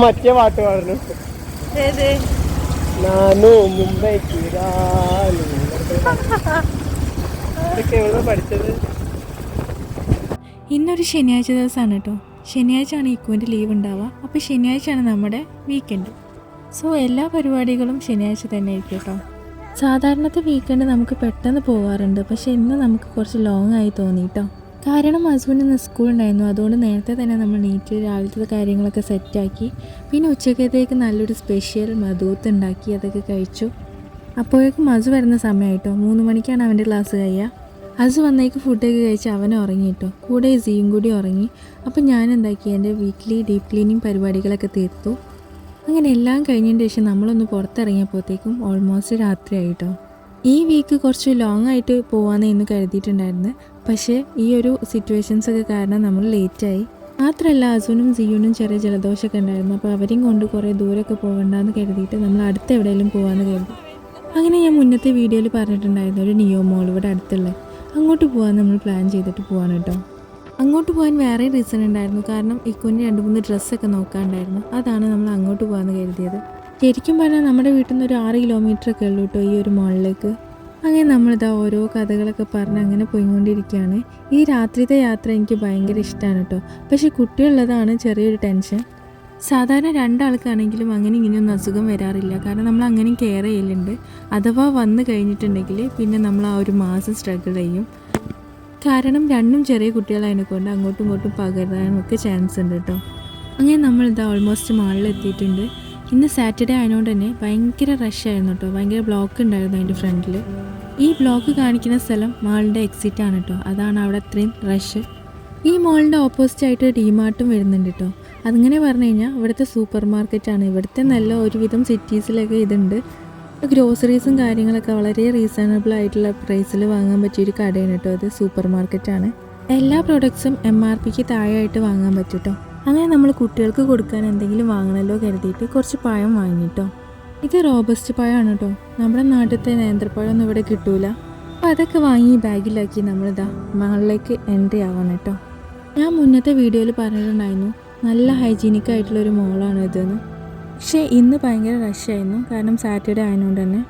മറ്റേ പാട്ട് പാടുന്നു. നാനു മുംബൈക്ക് പഠിച്ചത്. ഇന്നൊരു ശനിയാഴ്ച ദിവസമാണ് കേട്ടോ. ശനിയാഴ്ച ആണ് ഇക്കുവിൻ്റെ ലീവ് ഉണ്ടാവുക. അപ്പോൾ ശനിയാഴ്ചയാണ് നമ്മുടെ വീക്കെൻഡ്. സോ എല്ലാ പരിപാടികളും ശനിയാഴ്ച തന്നെ ആയിരിക്കും കേട്ടോ. സാധാരണത്തെ വീക്കെൻഡ് നമുക്ക് പെട്ടെന്ന് പോകാറുണ്ട്, പക്ഷേ ഇന്ന് നമുക്ക് കുറച്ച് ലോങ് ആയി തോന്നി കേട്ടോ. കാരണം അസുവിന് ഇന്ന് സ്കൂളുണ്ടായിരുന്നു. അതുകൊണ്ട് നേരത്തെ തന്നെ നമ്മൾ നീറ്റ് രാവിലത്തെ കാര്യങ്ങളൊക്കെ സെറ്റാക്കി. പിന്നെ ഉച്ചക്കത്തേക്ക് നല്ലൊരു സ്പെഷ്യൽ മധൂത്ത് ഉണ്ടാക്കി, അതൊക്കെ കഴിച്ചു. അപ്പോഴേക്കും അസു വരുന്ന സമയമായിട്ടോ. 3 മണിക്കാണ് അവൻ്റെ ക്ലാസ് കഴിയുക. അസു വന്നേക്ക് ഫുഡൊക്കെ കഴിച്ച് അവൻ ഉറങ്ങിയിട്ടോ. കൂടെ സിയും കൂടി ഉറങ്ങി. അപ്പം ഞാൻ എന്താക്കി, എൻ്റെ വീക്ക്ലി ഡീപ്പ് ക്ലീനിങ് പരിപാടികളൊക്കെ തീർത്തു. അങ്ങനെ എല്ലാം കഴിഞ്ഞതിന് ശേഷം നമ്മളൊന്ന് പുറത്തിറങ്ങിയപ്പോഴത്തേക്കും ഓൾമോസ്റ്റ് രാത്രിയായിട്ടോ. ഈ വീക്ക് കുറച്ച് ലോങ് ആയിട്ട് പോകാമെന്ന് ഇന്ന് കരുതിയിട്ടുണ്ടായിരുന്നു. പക്ഷേ ഈ ഒരു സിറ്റുവേഷൻസൊക്കെ കാരണം നമ്മൾ ലേറ്റായി. മാത്രമല്ല അസുനും സിയുനും ചെറിയ ജലദോഷമൊക്കെ ഉണ്ടായിരുന്നു. അപ്പോൾ അവരെയും കൊണ്ട് കുറേ ദൂരമൊക്കെ പോകണ്ടെന്ന് കരുതിയിട്ട് നമ്മൾ അടുത്ത് എവിടെയെങ്കിലും പോകാമെന്ന് കരുതി. അങ്ങനെ ഞാൻ മുന്നത്തെ വീഡിയോയിൽ പറഞ്ഞിട്ടുണ്ടായിരുന്നു ഒരു നിയോ മോൾ ഇവിടെ അടുത്തുള്ള, അങ്ങോട്ട് പോകാൻ നമ്മൾ പ്ലാൻ ചെയ്തിട്ട് പോകാൻ കേട്ടോ. അങ്ങോട്ട് പോകാൻ വേറെ റീസൺ ഉണ്ടായിരുന്നു. കാരണം ഇക്കുവിൻ്റെ 2-3 ഡ്രസ്സൊക്കെ നോക്കാനുണ്ടായിരുന്നു. അതാണ് നമ്മൾ അങ്ങോട്ട് പോകാമെന്ന് കരുതിയത്. ശരിക്കും പറഞ്ഞാൽ നമ്മുടെ വീട്ടിൽ നിന്ന് ഒരു 6 കിലോമീറ്ററൊക്കെ ഉള്ളൂ കേട്ടോ ഈ ഒരു മോളിലേക്ക്. അങ്ങനെ നമ്മളിതാ ഓരോ കഥകളൊക്കെ പറഞ്ഞ് അങ്ങനെ പോയിക്കൊണ്ടിരിക്കുകയാണ്. ഈ രാത്രിത്തെ യാത്ര എനിക്ക് ഭയങ്കര ഇഷ്ടമാണ് കേട്ടോ. പക്ഷേ കുട്ടിയുള്ളതാണ് ചെറിയൊരു ടെൻഷൻ. സാധാരണ 2 ആൾക്കാണെങ്കിലും അങ്ങനെ ഇങ്ങനെയൊന്നും അസുഖം വരാറില്ല. കാരണം നമ്മൾ അങ്ങനെയും കെയർ ചെയ്യലുണ്ട്. അഥവാ വന്നു കഴിഞ്ഞിട്ടുണ്ടെങ്കിൽ പിന്നെ നമ്മൾ ആ ഒരു മാസം സ്ട്രഗിൾ ചെയ്യും. കാരണം 2ഉം ചെറിയ കുട്ടികളായതിനെക്കൊണ്ട് അങ്ങോട്ടും ഇങ്ങോട്ടും പകരാനൊക്കെ ചാൻസ് ഉണ്ട് കേട്ടോ. അങ്ങനെ നമ്മളിതാ ഓൾമോസ്റ്റ് മാളിലെത്തിയിട്ടുണ്ട്. ഇന്ന് സാറ്റർഡേ ആയതുകൊണ്ട് തന്നെ ഭയങ്കര റഷായിരുന്നു കേട്ടോ. ഭയങ്കര ബ്ലോക്ക് ഉണ്ടായിരുന്നു അതിൻ്റെ ഫ്രണ്ടിൽ. ഈ ബ്ലോക്ക് കാണിക്കുന്ന സ്ഥലം മാളിൻ്റെ എക്സിറ്റ് ആണ് കേട്ടോ. അതാണ് അവിടെ അത്രയും റഷ്. ഈ മാളിൻ്റെ ഓപ്പോസിറ്റ് ആയിട്ട് ഡിമാർട്ടും വരുന്നുണ്ട് കേട്ടോ. അതിങ്ങനെ പറഞ്ഞു കഴിഞ്ഞാൽ ഇവിടുത്തെ സൂപ്പർ മാർക്കറ്റാണ്. ഇവിടുത്തെ നല്ല ഒരുവിധം സിറ്റീസിലൊക്കെ ഇതുണ്ട്. ഗ്രോസറീസും കാര്യങ്ങളൊക്കെ വളരെ റീസണബിൾ ആയിട്ടുള്ള പ്രൈസിൽ വാങ്ങാൻ പറ്റിയൊരു കടയാണ് കേട്ടോ. അത് സൂപ്പർ മാർക്കറ്റാണ്. എല്ലാ പ്രോഡക്ട്സും MRPക്ക് താഴെയായിട്ട് വാങ്ങാൻ പറ്റും കേട്ടോ. അങ്ങനെ നമ്മൾ കുട്ടികൾക്ക് കൊടുക്കാൻ എന്തെങ്കിലും വാങ്ങണമല്ലോ കരുതിയിട്ട് കുറച്ച് പഴം വാങ്ങിട്ടോ. ഇത് റോബസ്റ്റ് പഴമാണ് കേട്ടോ. നമ്മുടെ നാട്ടിലത്തെ നേന്ത്രപ്പഴമൊന്നും ഇവിടെ കിട്ടൂല. അപ്പോൾ അതൊക്കെ വാങ്ങി ബാഗിലാക്കി നമ്മളിതാ മാളിലേക്ക് എൻട്രി ആവണം കേട്ടോ. ഞാൻ മുന്നത്തെ വീഡിയോയിൽ പറഞ്ഞിട്ടുണ്ടായിരുന്നു നല്ല ഹൈജീനിക് ആയിട്ടുള്ളൊരു മോളാണ് ഇതെന്ന്. പക്ഷേ ഇന്ന് ഭയങ്കര റഷായിരുന്നു. കാരണം സാറ്റർഡേ ആയതുകൊണ്ട് തന്നെ.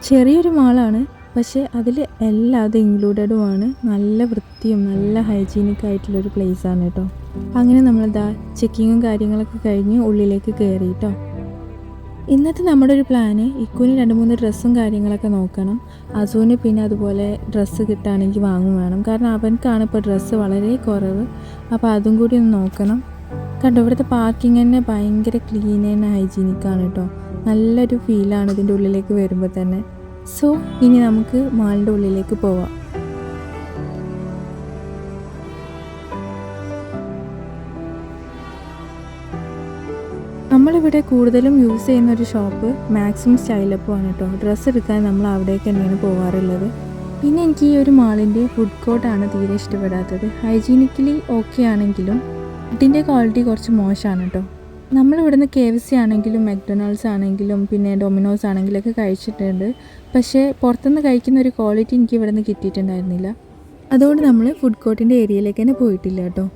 ചെറിയൊരു മാളാണ്, പക്ഷേ അതിൽ എല്ലാതും ഇൻക്ലൂഡഡുമാണ്. നല്ല വൃത്തിയും നല്ല ഹൈജീനിക് ആയിട്ടുള്ളൊരു പ്ലേസാണ് കേട്ടോ. അങ്ങനെ നമ്മളിതാ ചെക്കിങ്ങും കാര്യങ്ങളൊക്കെ കഴിഞ്ഞ് ഉള്ളിലേക്ക് കയറി കേട്ടോ. ഇന്നത്തെ നമ്മുടെ ഒരു പ്ലാന് ഇക്കുവിന് 2-3 ഡ്രസ്സും കാര്യങ്ങളൊക്കെ നോക്കണം. അസുവിന് പിന്നെ അതുപോലെ ഡ്രസ്സ് കിട്ടുകയാണെങ്കിൽ വാങ്ങും വേണം. കാരണം അവനക്കാണ് ഇപ്പോൾ ഡ്രസ്സ് വളരെ കുറവ്. അപ്പോൾ അതും കൂടി ഒന്ന് നോക്കണം. കണ്ടോ ഇവിടുത്തെ പാർക്കിംഗ് തന്നെ ഭയങ്കര ക്ലീൻ ആൻഡ് ഹൈജീനിക്കാണ് കേട്ടോ. നല്ലൊരു ഫീലാണ് ഇതിൻ്റെ ഉള്ളിലേക്ക് വരുമ്പോൾ തന്നെ. സോ ഇനി നമുക്ക് മാളിൻ്റെ ഉള്ളിലേക്ക് പോവാം. നമ്മളിവിടെ കൂടുതലും യൂസ് ചെയ്യുന്ന ഒരു ഷോപ്പ് മാക്സിമം സ്റ്റൈലപ്പും ആണ് കേട്ടോ. ഡ്രസ്സ് എടുക്കാൻ നമ്മൾ അവിടേക്ക് തന്നെയാണ് പോകാറുള്ളത്. പിന്നെ എനിക്ക് ഈ ഒരു മാളിൻ്റെ ഫുഡ് കോർട്ടാണ് തീരെ ഇഷ്ടപ്പെടാത്തത്. ഹൈജീനിക്കലി ഓക്കെ ആണെങ്കിലും ഫുഡിൻ്റെ ക്വാളിറ്റി കുറച്ച് മോശമാണ് കേട്ടോ. നമ്മളിവിടുന്ന് KFC ആണെങ്കിലും മക്ഡൊണാൾഡ്സ് ആണെങ്കിലും പിന്നെ ഡൊമിനോസ് ആണെങ്കിലൊക്കെ കഴിച്ചിട്ടുണ്ട്. പക്ഷേ പുറത്തുനിന്ന് കഴിക്കുന്ന ഒരു ക്വാളിറ്റി എനിക്ക് ഇവിടുന്ന് കിട്ടിയിട്ടുണ്ടായിരുന്നില്ല. അതുകൊണ്ട് നമ്മൾ ഫുഡ് കോർട്ടിൻ്റെ ഏരിയയിലേക്ക് തന്നെ പോയിട്ടില്ല കേട്ടോ.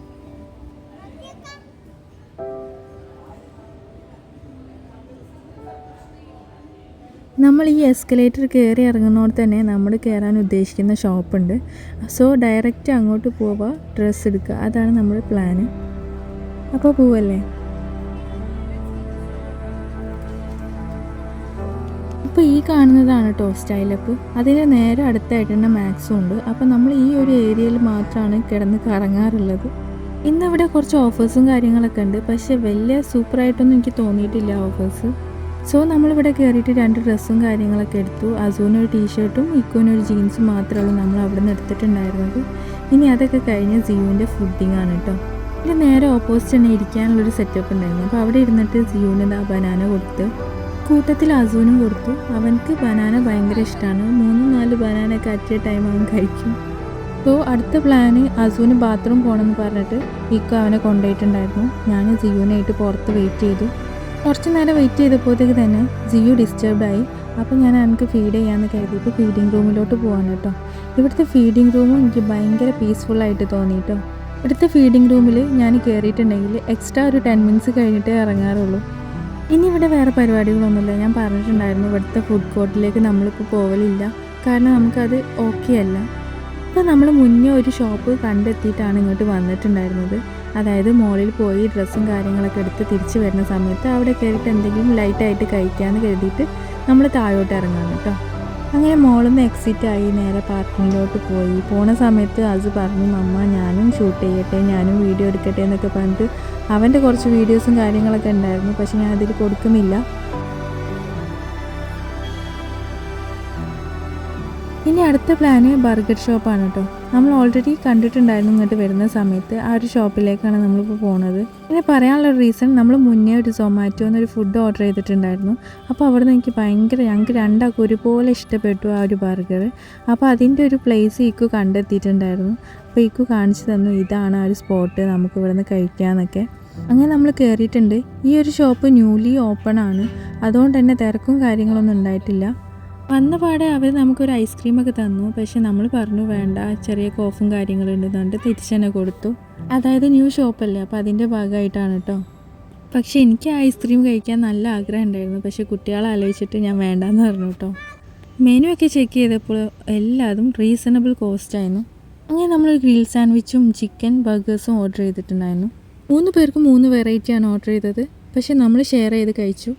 നമ്മൾ ഈ എസ്കലേറ്റർ കയറി ഇറങ്ങുന്നതോടെ തന്നെ നമ്മൾ കയറാൻ ഉദ്ദേശിക്കുന്ന ഷോപ്പുണ്ട്. സോ ഡയറക്റ്റ് അങ്ങോട്ട് പോവുക, ഡ്രസ്സ് എടുക്കുക, അതാണ് നമ്മുടെ പ്ലാന്. അപ്പോൾ പോവല്ലേ. അപ്പോൾ ഈ കാണുന്നതാണ് കേട്ടോ സ്റ്റൈലപ്പ്. അതിന് നേരെ അടുത്തായിട്ട് തന്നെ മാക്സും ഉണ്ട്. അപ്പോൾ നമ്മൾ ഈ ഒരു ഏരിയയിൽ മാത്രമാണ് കിടന്ന് കറങ്ങാറുള്ളത്. ഇന്നിവിടെ കുറച്ച് ഓഫേഴ്സും കാര്യങ്ങളൊക്കെ ഉണ്ട്. പക്ഷേ വലിയ സൂപ്പറായിട്ടൊന്നും എനിക്ക് തോന്നിയിട്ടില്ല ഓഫേഴ്സ്. സോ നമ്മളിവിടെ കയറിയിട്ട് 2 ഡ്രസ്സും കാര്യങ്ങളൊക്കെ എടുത്തു. അസുവിനൊരു ടീഷർട്ടും ഇക്കുവിനൊരു ജീൻസും മാത്രമേ നമ്മൾ അവിടെ നിന്ന് എടുത്തിട്ടുണ്ടായിരുന്നത്. ഇനി അതൊക്കെ കഴിഞ്ഞ് സിയുവിൻ്റെ ഫുഡിങ് ആണ് കേട്ടോ. ഇത് നേരെ ഓപ്പോസിറ്റ് തന്നെ ഇരിക്കാനുള്ളൊരു സെറ്റപ്പ് ഉണ്ടായിരുന്നു. അപ്പോൾ അവിടെ ഇരുന്നിട്ട് സിയുവിന് ബനാന കൊടുത്ത് കൂട്ടത്തിൽ അസുവിനും കൊടുത്തു. അവനക്ക് ബനാന ഭയങ്കര ഇഷ്ടമാണ്. 3-4 ബനാനൊക്കെ അറ്റ് എ ടൈം അവൻ കഴിക്കും. സോ അടുത്ത പ്ലാന് അസുവിന് ബാത്റൂം പോകണമെന്ന് പറഞ്ഞിട്ട് ഇക്കു അവനെ കൊണ്ടുപോയിട്ടുണ്ടായിരുന്നു. ഞാൻ സിയുവിനായിട്ട് പുറത്ത് വെയിറ്റ് ചെയ്തു. കുറച്ച് നേരം വെയിറ്റ് ചെയ്തപ്പോഴത്തേക്ക് തന്നെ സിയു ഡിസ്റ്റർബ്ഡായി. അപ്പോൾ ഞാൻ എനിക്ക് ഫീഡ് ചെയ്യാമെന്ന് കരുതിയിട്ട് ഫീഡിങ് റൂമിലോട്ട് പോകാൻ കേട്ടോ. ഇവിടുത്തെ ഫീഡിങ് റൂമും എനിക്ക് ഭയങ്കര പീസ്ഫുള്ളായിട്ട് തോന്നി കേട്ടോ. ഇവിടുത്തെ ഫീഡിംഗ് റൂമിൽ ഞാൻ കയറിയിട്ടുണ്ടെങ്കിൽ എക്സ്ട്രാ ഒരു 10 മിനിറ്റ്സ് കഴിഞ്ഞിട്ടേ ഇറങ്ങാറുള്ളൂ. ഇനി ഇവിടെ വേറെ പരിപാടികളൊന്നുമില്ല. ഞാൻ പറഞ്ഞിട്ടുണ്ടായിരുന്നു ഇവിടുത്തെ ഫുഡ് കോർട്ടിലേക്ക് നമ്മളിപ്പോൾ പോകലില്ല, കാരണം നമുക്കത് ഓക്കെ അല്ല. അപ്പോൾ നമ്മൾ മുന്നേ ഒരു ഷോപ്പ് കണ്ടെത്തിയിട്ടാണ് ഇങ്ങോട്ട് വന്നിട്ടുണ്ടായിരുന്നത്. അതായത് മോളിൽ പോയി ഡ്രസ്സും കാര്യങ്ങളൊക്കെ എടുത്ത് തിരിച്ച് വരുന്ന സമയത്ത് അവിടെ കയറിയിട്ട് എന്തെങ്കിലും ലൈറ്റായിട്ട് കഴിക്കാമെന്ന് കരുതിയിട്ട് നമ്മൾ താഴോട്ട് ഇറങ്ങാം കേട്ടോ. അങ്ങനെ മോളിൽ നിന്ന് എക്സിറ്റ് ആയി നേരെ പാർക്കിങ്ങിലോട്ട് പോയി. പോണ സമയത്ത് അത് പറഞ്ഞു, അമ്മ ഞാനും ഷൂട്ട് ചെയ്യട്ടെ, ഞാനും വീഡിയോ എടുക്കട്ടെ എന്നൊക്കെ പറഞ്ഞിട്ട് അവൻ്റെ കുറച്ച് വീഡിയോസും കാര്യങ്ങളൊക്കെ ഉണ്ടായിരുന്നു. പക്ഷെ ഞാൻ അതിൽ കൊടുക്കുന്നില്ല. ഇനി അടുത്ത പ്ലാന് ബർഗർ ഷോപ്പാണ് കേട്ടോ. നമ്മൾ ഓൾറെഡി കണ്ടിട്ടുണ്ടായിരുന്നു ഇങ്ങോട്ട് വരുന്ന സമയത്ത്. ആ ഒരു ഷോപ്പിലേക്കാണ് നമ്മളിപ്പോൾ പോണത്. പിന്നെ പറയാനുള്ള റീസൺ, നമ്മൾ മുന്നേ ഒരു സൊമാറ്റോന്നൊരു ഫുഡ് ഓർഡർ ചെയ്തിട്ടുണ്ടായിരുന്നു. അപ്പോൾ അവിടെ നിന്ന് ഞങ്ങൾക്ക് രണ്ടാൾക്കും ഒരുപോലെ ഇഷ്ടപ്പെട്ടു ആ ഒരു ബർഗർ. അപ്പോൾ അതിൻ്റെ ഒരു പ്ലേസ് ഈക്കു കണ്ടെത്തിയിട്ടുണ്ടായിരുന്നു. അപ്പോൾ ഈക്കു കാണിച്ചു തന്നു, ഇതാണ് ആ ഒരു സ്പോട്ട്, നമുക്ക് ഇവിടെ നിന്ന് കഴിക്കാമെന്നൊക്കെ. അങ്ങനെ നമ്മൾ കയറിയിട്ടുണ്ട്. ഈ ഒരു ഷോപ്പ് ന്യൂലി ഓപ്പൺ ആണ്, അതുകൊണ്ട് തന്നെ തിരക്കും കാര്യങ്ങളൊന്നും ഉണ്ടായിട്ടില്ല. വന്ന പാടെ അവർ നമുക്കൊരു ഐസ്ക്രീമൊക്കെ തന്നു. പക്ഷെ നമ്മൾ പറഞ്ഞു വേണ്ട, ചെറിയ കോഫും കാര്യങ്ങളുണ്ട് എന്നുകൊണ്ട് തിരിച്ചു തന്നെ കൊടുത്തു. അതായത് ന്യൂ ഷോപ്പല്ലേ, അപ്പോൾ അതിൻ്റെ ഭാഗമായിട്ടാണ് കേട്ടോ. പക്ഷെ എനിക്ക് ഐസ്ക്രീം കഴിക്കാൻ നല്ല ആഗ്രഹം ഉണ്ടായിരുന്നു. പക്ഷെ കുട്ടികളെ ആലോചിച്ചിട്ട് ഞാൻ വേണ്ടാന്ന് പറഞ്ഞു കേട്ടോ. മെനു ഒക്കെ ചെക്ക് ചെയ്തപ്പോൾ എല്ലാതും റീസണബിൾ കോസ്റ്റായിരുന്നു. അങ്ങനെ നമ്മൾ ഗ്രിൽ സാൻഡ്വിച്ചും ചിക്കൻ ബർഗേഴ്സും ഓർഡർ ചെയ്തിട്ടുണ്ടായിരുന്നു. 3 പേർക്ക് 3 വെറൈറ്റിയാണ് ഓർഡർ ചെയ്തത്. പക്ഷെ നമ്മൾ ഷെയർ ചെയ്ത് കഴിച്ചു.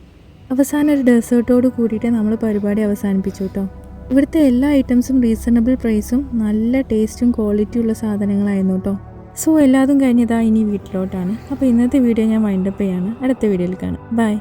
അവസാനം ഒരു ഡെസേർട്ടോട് കൂടിയിട്ട് നമ്മൾ പരിപാടി അവസാനിപ്പിച്ചു കേട്ടോ. ഇവിടുത്തെ എല്ലാ ഐറ്റംസും റീസണബിൾ പ്രൈസും നല്ല ടേസ്റ്റും ക്വാളിറ്റിയുള്ള സാധനങ്ങളായിരുന്നു കേട്ടോ. സോ എല്ലാതും കഴിഞ്ഞതാ ഇനി വീട്ടിലോട്ടാണ്. അപ്പോൾ ഇന്നത്തെ വീഡിയോ ഞാൻ വൈൻഡപ്പ് ചെയ്യാണ്. അടുത്ത വീഡിയോയിൽ കാണാം. ബൈ.